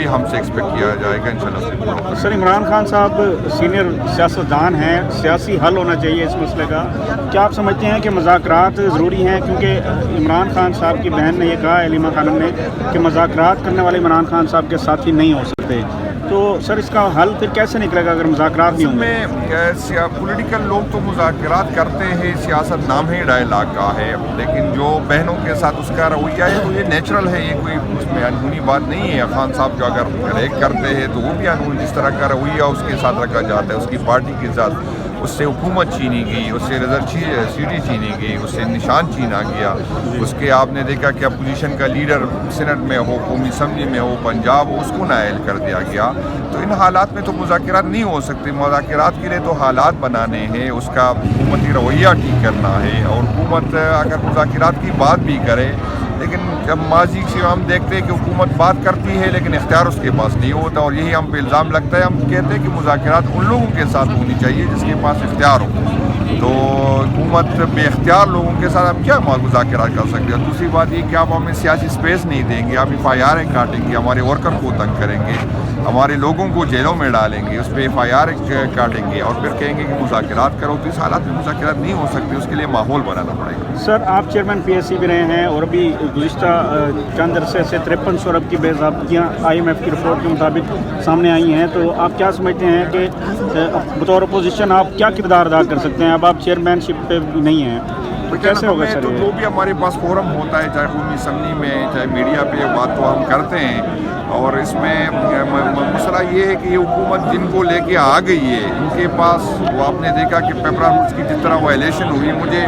ہم سے ایکسپیکٹ کیا جائے گا انشاءاللہ. سر عمران خان صاحب سینئر سیاستدان ہیں، سیاسی حل ہونا چاہیے اس مسئلے کا. کیا آپ سمجھتے ہیں کہ مذاکرات ضروری ہیں؟ کیونکہ عمران خان صاحب کی بہن نے یہ کہا علیمہ خانم نے کہ مذاکرات کرنے والے عمران خان صاحب کے ساتھی نہیں ہو سکتے. تو سر اس کا حل پھر کیسے نکلے گا اگر مذاکرات نہیں ہوں گے؟ پولیٹیکل لوگ تو مذاکرات کرتے ہیں، سیاست نام ہی ڈائلاگ کا ہے، لیکن جو بہنوں کے ساتھ اس کا رویہ ہے تو یہ نیچرل ہے، یہ کوئی اس میں انہونی بات نہیں ہے. خان صاحب جو اگر ریک کرتے ہیں تو وہ بھی انہونی، جس طرح کا رویہ اس کے ساتھ رکھا جاتا ہے، اس کی پارٹی کے ساتھ اس سے حکومت چینی گئی، اس سے سیڑھی چینی گئی، اس سے نشان چینا گیا. اس کے آپ نے دیکھا کہ اپوزیشن کا لیڈر سینٹ میں ہو، قومی اسمبلی میں ہو، پنجاب ہو، اس کو نائل کر دیا گیا. تو ان حالات میں تو مذاکرات نہیں ہو سکتے. مذاکرات کے لیے تو حالات بنانے ہیں، اس کا حکومتی رویہ ٹھیک کرنا ہے. اور حکومت اگر مذاکرات کی بات بھی کرے، لیکن جب ماضی سے ہم دیکھتے ہیں کہ حکومت بات کرتی ہے لیکن اختیار اس کے پاس نہیں ہوتا، اور یہی ہم پہ الزام لگتا ہے. ہم کہتے ہیں کہ مذاکرات ان لوگوں کے ساتھ ہونی چاہیے جس کے پاس اختیار ہو. تو حکومت بے اختیار لوگوں کے ساتھ ہم کیا مذاکرات کر سکتے ہیں؟ دوسری بات یہ کہ آپ ہمیں سیاسی اسپیس نہیں دیں گے، آپ FIR کاٹیں گے، ہمارے ورکر کو تنگ کریں گے، ہمارے لوگوں کو جیلوں میں ڈالیں گے، اس پہ FIR کاٹیں گے اور پھر کہیں گے کہ مذاکرات کرو. تو اس حالات میں مذاکرات نہیں ہو سکتے، اس کے لیے ماحول بنانا پڑے گا. سر آپ چیئرمین PSC بھی رہے ہیں اور ابھی گزشتہ چند عرصے سے 5300 ارب کی بے ضابطگیاں IMF کی رپورٹ کے مطابق سامنے آئی ہیں. تو آپ کیا سمجھتے ہیں کہ بطور اپوزیشن آپ کیا کردار ادا کر سکتے ہیں؟ اب آپ چیئرمین شپ پہ بھی نہیں ہیں، تو کیسے ہوگا سر؟ تو جو بھی ہمارے پاس فورم ہوتا ہے، چاہے قومی اسمبلی میں چاہے میڈیا پہ، بات تو ہم کرتے ہیں. اور اس میں مسئلہ یہ ہے کہ یہ حکومت جن کو لے کے آ گئی ہے، ان کے پاس وہ آپ نے دیکھا کہ پیپر رولز کی جس طرح وائلیشن ہوئی. مجھے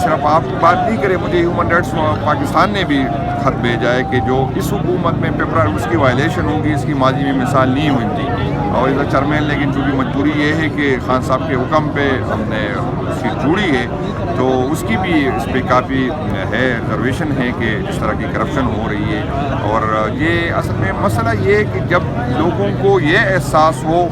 صرف آپ بات نہیں کریں، مجھے ہیومن رائٹس پاکستان نے بھی خط بھیجا ہے کہ جو اس حکومت میں پیپر رولز کی وائلیشن ہوگی، اس کی ماضی میں مثال نہیں ہوئی تھی. اور اس کا چیئرمین، لیکن چونکہ مجبوری یہ ہے کہ خان صاحب کے حکم پہ ہم نے سیٹ جوڑی ہے، تو اس کی بھی اس پہ کافی ہے ریزرویشن ہے کہ اس طرح کی کرپشن ہو رہی ہے. اور یہ اصل میں مسئلہ یہ ہے کہ جب لوگوں کو یہ احساس ہو،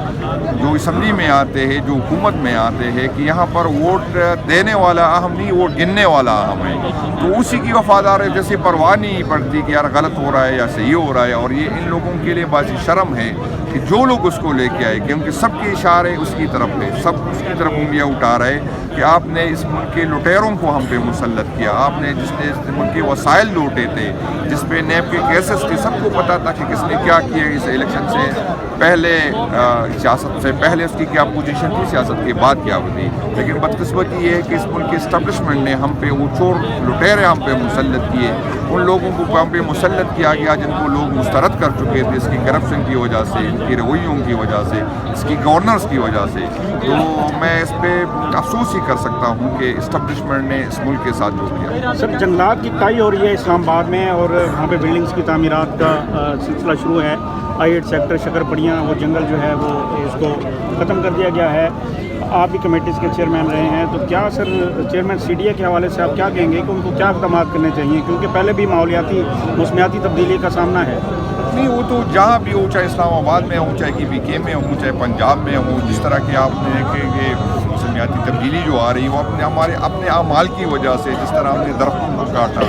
جو اسمبلی میں آتے ہیں، جو حکومت میں آتے ہیں، کہ یہاں پر ووٹ دینے والا اہم نہیں، ووٹ گننے والا اہم ہے، تو اسی کی وفادار ہے. جیسے پرواہ نہیں پڑتی کہ یار غلط ہو رہا ہے یا صحیح ہو رہا ہے. اور یہ ان لوگوں کے لیے باعث شرم ہے کہ جو لوگ اس کو لے کے آئے، کیونکہ سب کے اشارے اس کی طرف ہے، سب اس کی طرف انگلیاں اٹھا رہے کہ آپ نے اس ملک کے لٹیروں کو ہم پہ مسلط کیا، آپ نے جس نے اس ملک کے وسائل لوٹے تھے، جس پہ نیب کے کیسز تھے، سب کو پتا تھا کہ کس نے کیا کیا اس الیکشن سے پہلے، سیاست سے پہلے اس کی کیا پوزیشن تھی، سیاست کے بعد کیا ہوتی. لیکن بدقسمتی یہ ہے کہ اس ملک کے اسٹیبلشمنٹ نے ہم پہ وہ چور لٹیرے ہم پہ مسلط کیے. ان لوگوں کو ہم پہ مسلط کیا گیا جن کو لوگ مسترد کر چکے تھے، اس کی کرپشن کی وجہ سے، ان کی رویوں کی وجہ سے، اس کی گورنرز کی وجہ سے. تو میں اس پہ افسوس ہی کر سکتا ہوں کہ اسٹیبلشمنٹ نے اس ملک کے ساتھ جو کیا. سر جنگلات کی کٹائی ہو رہی ہے اسلام آباد میں، اور وہاں پہ بلڈنگز کی تعمیرات کا سلسلہ شروع ہے. I-8 سیکٹر شکر پڑیاں، وہ جنگل جو ہے وہ اس کو ختم کر دیا گیا ہے. آپ بھی کمیٹیز کے چیئرمین رہے ہیں، تو کیا سر چیئرمین CDA کے حوالے سے آپ کیا کہیں گے کہ ان کو کیا اقدامات کرنے چاہیے؟ کیونکہ پہلے بھی ماحولیاتی موسمیاتی تبدیلی کا سامنا ہے. نہیں، وہ تو جہاں بھی ہو، چاہے اسلام آباد میں ہو، چاہے KPK میں ہو، چاہے پنجاب میں ہو، جس طرح کہ آپ نے کہ موسمیاتی تبدیلی جو آ رہی ہے وہ ہمارے اپنے اعمال کی وجہ سے، جس طرح ہم نے درختوں کو کاٹا،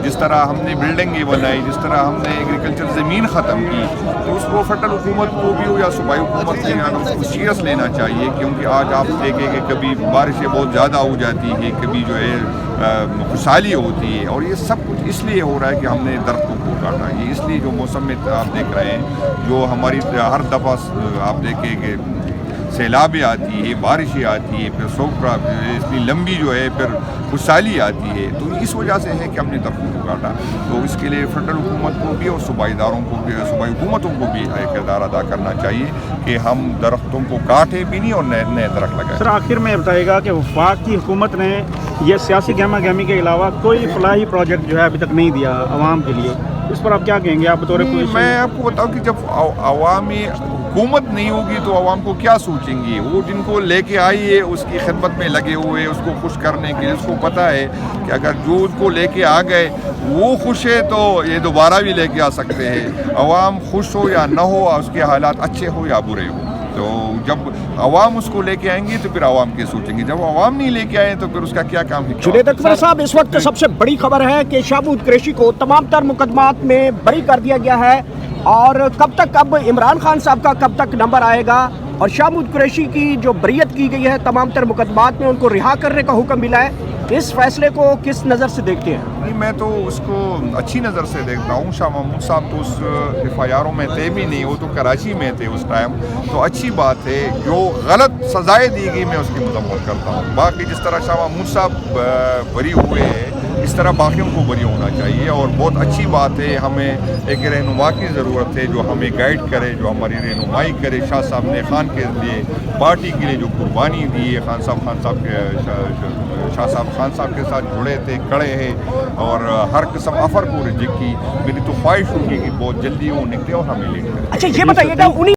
جس طرح ہم نے بلڈنگیں بنائی، جس طرح ہم نے ایگریکلچر زمین ختم کی، تو اس کو فیڈرل حکومت کو بھی ہو یا صوبائی حکومت سے اس کو سیریس لینا چاہیے. کیونکہ آج آپ دیکھیں کہ کبھی بارشیں بہت زیادہ ہو جاتی ہے، کبھی جو ہے خوشحالی ہوتی ہے، اور یہ سب کچھ اس لیے ہو رہا ہے کہ ہم نے درختوں کو کاٹا. یہ اس لیے جو موسم میں آپ دیکھ رہے ہیں، جو ہماری ہر دفعہ آپ دیکھیں کہ سیلابیں آتی ہے، بارشیں آتی ہے، پھر سوکھ اتنی لمبی جو ہے، پھر خوشحالی آتی ہے، تو اس وجہ سے ہے کہ ہم نے درختوں کو کاٹا. تو اس کے لیے فیڈرل حکومت کو بھی اور صوبائی اداروں کو بھی، صوبائی حکومتوں کو بھی کردار ادا کرنا چاہیے کہ ہم درختوں کو کاٹیں بھی نہیں اور نئے درخت لگائیں. سر آخر میں بتائے گا کہ وفاق کی حکومت نے یہ سیاسی گہما گہمی کے علاوہ کوئی فلاحی پروجیکٹ جو ہے ابھی تک نہیں دیا عوام کے لیے، اس پر آپ کیا کہیں گے؟ آپ بطور میں آپ کو بتاؤں کہ جب عوامی حکومت نہیں ہوگی تو عوام کو کیا سوچیں گی؟ وہ جن کو لے کے آئی ہے اس کی خدمت میں لگے ہوئے، اس کو خوش کرنے کے لیے. اس کو پتہ ہے کہ اگر جو اس کو لے کے آ گئے وہ خوش ہے تو یہ دوبارہ بھی لے کے آ سکتے ہیں. عوام خوش ہو یا نہ ہو، اس کے حالات اچھے ہو یا برے ہو، تو جب عوام اس کو لے کے آئیں گے تو پھر عوام کے سوچیں گے. جب عوام نہیں لے کے آئے تو پھر اس کا کیا کام ہے؟ جنید اکبر صاحب، اس وقت سب سے بڑی خبر ہے کہ شہبود قریشی کو تمام تر مقدمات میں بری کر دیا گیا ہے. اور کب تک اب عمران خان صاحب کا کب تک نمبر آئے گا؟ اور شاہ محمود قریشی کی جو بریت کی گئی ہے تمام تر مقدمات میں، ان کو رہا کرنے کا حکم ملا ہے، اس فیصلے کو کس نظر سے دیکھتے ہیں؟ نہیں، میں تو اس کو اچھی نظر سے دیکھتا ہوں. شاہ محمود صاحب تو اس ایف آئی آروں میں تھے بھی نہیں، وہ تو کراچی میں تھے اس ٹائم. تو اچھی بات ہے. جو غلط سزائیں دی گئی میں اس کی مذمت کرتا ہوں. باقی جس طرح شاہ محمود صاحب بری ہوئے ہیں، اس طرح باقیوں کو بری ہونا چاہیے. اور بہت اچھی بات ہے. ہمیں ایک رہنما کی ضرورت ہے جو ہمیں گائیڈ کرے، جو ہماری رہنمائی کرے. شاہ صاحب نے خان کے لیے، پارٹی کے لیے جو قربانی دی ہے، خان صاحب کے شاہ صاحب خان صاحب کے ساتھ جڑے تھے، کڑے ہیں، اور ہر قسم افر کو ریجیکٹ کی. میری تو خواہش ہوگی کہ بہت جلدی وہ نکلے اور ہمیں لے کریں. اچھا یہ بتائیے گا، انہیں